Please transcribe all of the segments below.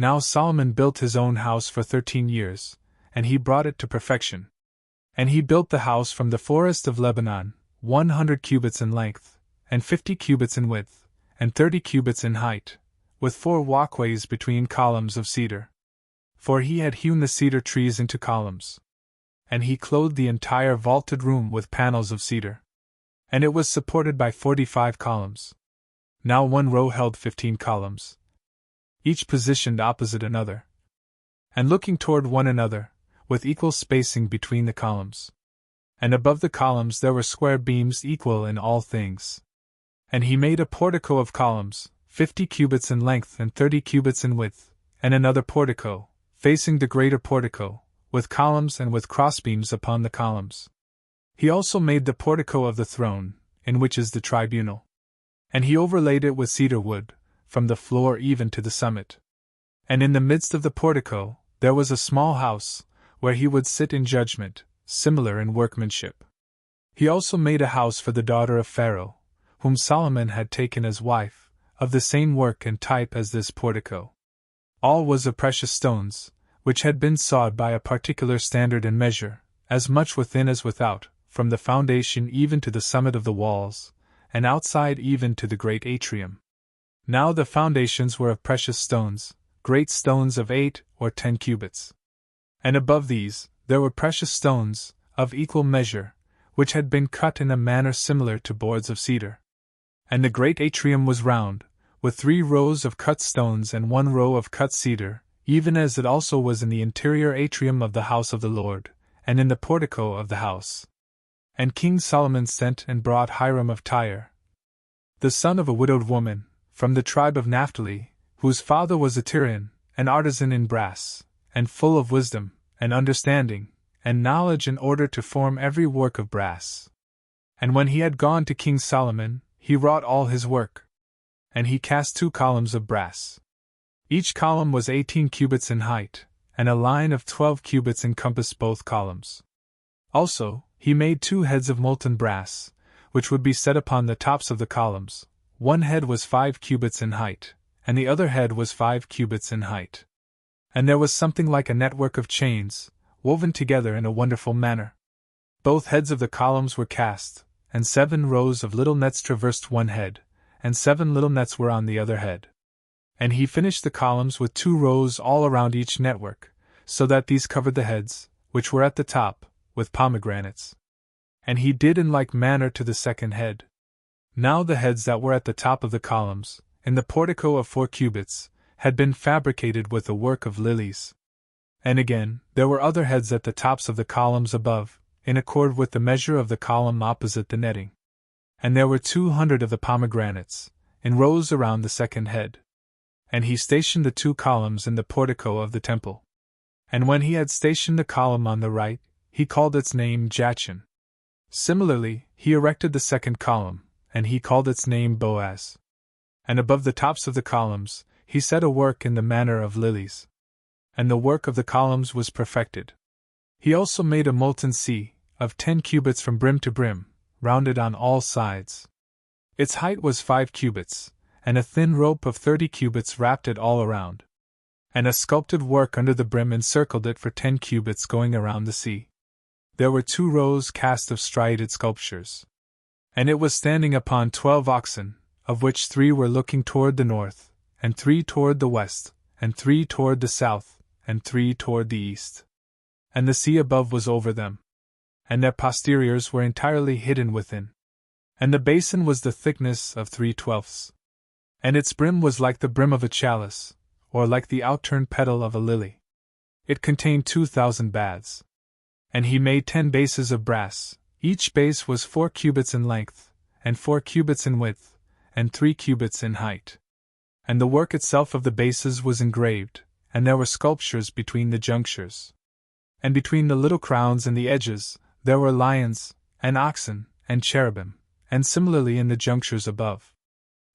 Now Solomon built his own house for 13 years, and he brought it to perfection. And he built the house from the forest of Lebanon, 100 cubits in length, and 50 cubits in width, and 30 cubits in height, with 4 walkways between columns of cedar. For he had hewn the cedar trees into columns. And he clothed the entire vaulted room with panels of cedar. And it was supported by 45 columns. Now one row held 15 columns, each positioned opposite another, and looking toward one another, with equal spacing between the columns. And above the columns there were square beams equal in all things. And he made a portico of columns, 50 cubits in length and 30 cubits in width, and another portico, facing the greater portico, with columns and with crossbeams upon the columns. He also made the portico of the throne, in which is the tribunal. And he overlaid it with cedar wood, from the floor even to the summit. And in the midst of the portico, there was a small house, where he would sit in judgment, similar in workmanship. He also made a house for the daughter of Pharaoh, whom Solomon had taken as wife, of the same work and type as this portico. All was of precious stones, which had been sawed by a particular standard and measure, as much within as without, from the foundation even to the summit of the walls, and outside even to the great atrium. Now the foundations were of precious stones, great stones of 8 or 10 cubits. And above these, there were precious stones, of equal measure, which had been cut in a manner similar to boards of cedar. And the great atrium was round, with 3 rows of cut stones and 1 row of cut cedar, even as it also was in the interior atrium of the house of the Lord, and in the portico of the house. And King Solomon sent and brought Hiram of Tyre, the son of a widowed woman, from the tribe of Naphtali, whose father was a Tyrian, an artisan in brass, and full of wisdom, and understanding, and knowledge in order to form every work of brass. And when he had gone to King Solomon, he wrought all his work. And he cast 2 columns of brass. Each column was 18 cubits in height, and a line of 12 cubits encompassed both columns. Also, he made 2 heads of molten brass, which would be set upon the tops of the columns. One head was 5 cubits in height, and the other head was 5 cubits in height. And there was something like a network of chains, woven together in a wonderful manner. Both heads of the columns were cast, and 7 rows of little nets traversed one head, and 7 little nets were on the other head. And he finished the columns with 2 rows all around each network, so that these covered the heads, which were at the top, with pomegranates. And he did in like manner to the second head. Now the heads that were at the top of the columns, in the portico of 4 cubits, had been fabricated with the work of lilies. And again, there were other heads at the tops of the columns above, in accord with the measure of the column opposite the netting. And there were 200 of the pomegranates, in rows around the second head. And he stationed the 2 columns in the portico of the temple. And when he had stationed the column on the right, he called its name Jachin. Similarly, he erected the second column, and he called its name Boaz. And above the tops of the columns, he set a work in the manner of lilies. And the work of the columns was perfected. He also made a molten sea, of 10 cubits from brim to brim, rounded on all sides. Its height was 5 cubits, and a thin rope of 30 cubits wrapped it all around. And a sculpted work under the brim encircled it for 10 cubits going around the sea. There were 2 rows cast of striated sculptures. And it was standing upon 12 oxen, of which 3 were looking toward the north, and 3 toward the west, and 3 toward the south, and 3 toward the east. And the sea above was over them. And their posteriors were entirely hidden within. And the basin was the thickness of 3/12. And its brim was like the brim of a chalice, or like the outturned petal of a lily. It contained 2,000 baths. And he made 10 bases of brass. Each base was 4 cubits in length, and 4 cubits in width, and 3 cubits in height. And the work itself of the bases was engraved, and there were sculptures between the junctures. And between the little crowns and the edges, there were lions, and oxen, and cherubim, and similarly in the junctures above.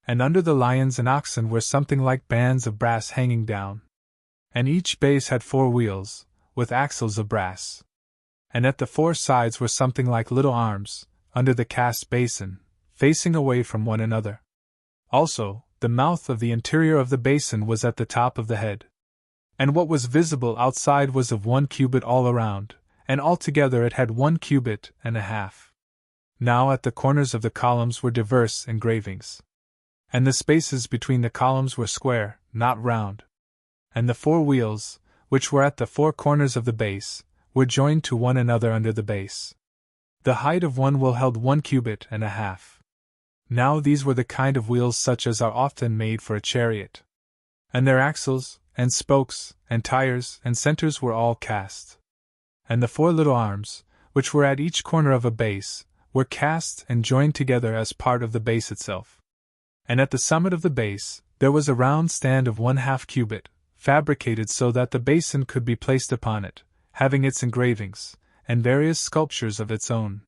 And under the lions and oxen were something like bands of brass hanging down. And each base had 4 wheels, with axles of brass. And at the 4 sides were something like little arms, under the cast basin, facing away from one another. Also, the mouth of the interior of the basin was at the top of the head. And what was visible outside was of 1 cubit all around, and altogether it had 1 cubit and a half. Now at the corners of the columns were diverse engravings. And the spaces between the columns were square, not round. And the 4 wheels, which were at the 4 corners of the base, were joined to one another under the base. The height of one wheel held 1 cubit and a half. Now these were the kind of wheels such as are often made for a chariot. And their axles, and spokes, and tires, and centers were all cast. And the 4 little arms, which were at each corner of a base, were cast and joined together as part of the base itself. And at the summit of the base, there was a round stand of 1/2 cubit, fabricated so that the basin could be placed upon it, having its engravings, and various sculptures of its own.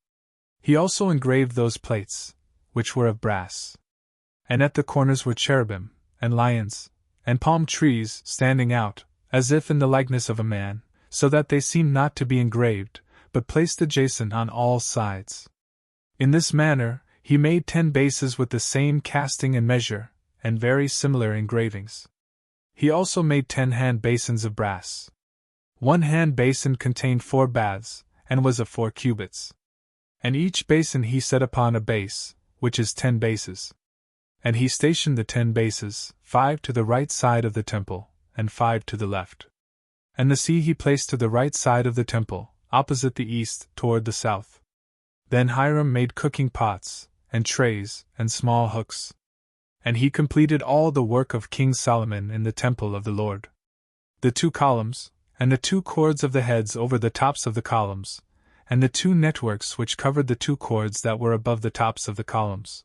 He also engraved those plates, which were of brass. And at the corners were cherubim, and lions, and palm trees standing out, as if in the likeness of a man, so that they seemed not to be engraved, but placed adjacent on all sides. In this manner, he made 10 bases with the same casting and measure, and very similar engravings. He also made 10 hand basins of brass. One hand basin contained 4 baths, and was of 4 cubits. And each basin he set upon a base, which is 10 bases. And he stationed the 10 bases, 5 to the right side of the temple, and 5 to the left. And the sea he placed to the right side of the temple, opposite the east, toward the south. Then Hiram made cooking pots, and trays, and small hooks. And he completed all the work of King Solomon in the temple of the Lord. The 2 columns, and the 2 cords of the heads over the tops of the columns, and the 2 networks which covered the 2 cords that were above the tops of the columns.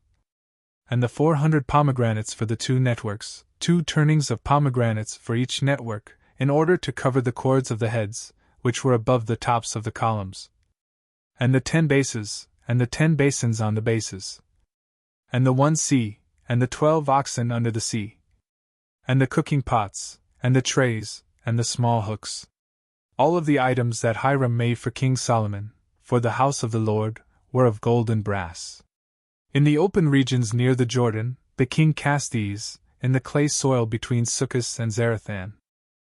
And the 400 pomegranates for the 2 networks, 2 turnings of pomegranates for each network, in order to cover the cords of the heads, which were above the tops of the columns. And the 10 bases, and the 10 basins on the bases. And the 1 sea, and the 12 oxen under the sea. And the cooking pots, and the trays, and the small hooks. All of the items that Hiram made for King Solomon, for the house of the Lord, were of gold and brass. In the open regions near the Jordan, the king cast these, in the clay soil between Succoth and Zarethan.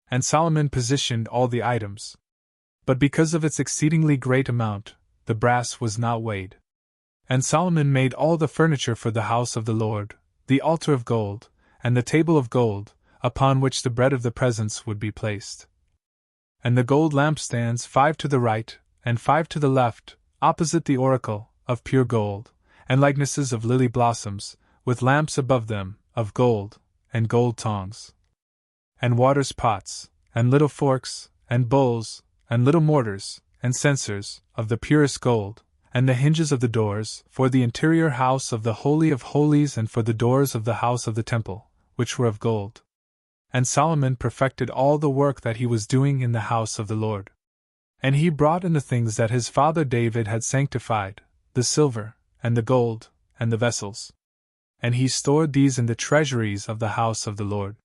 And Solomon positioned all the items. But because of its exceedingly great amount, the brass was not weighed. And Solomon made all the furniture for the house of the Lord, the altar of gold, and the table of gold, upon which the bread of the presence would be placed. And the gold lampstands 5 to the right, and 5 to the left, opposite the oracle, of pure gold, and likenesses of lily blossoms, with lamps above them, of gold, and gold tongs. And waters pots, and little forks, and bowls, and little mortars, and censers, of the purest gold, and the hinges of the doors, for the interior house of the Holy of Holies and for the doors of the house of the temple, which were of gold. And Solomon perfected all the work that he was doing in the house of the Lord. And he brought in the things that his father David had sanctified, the silver, and the gold, and the vessels. And he stored these in the treasuries of the house of the Lord.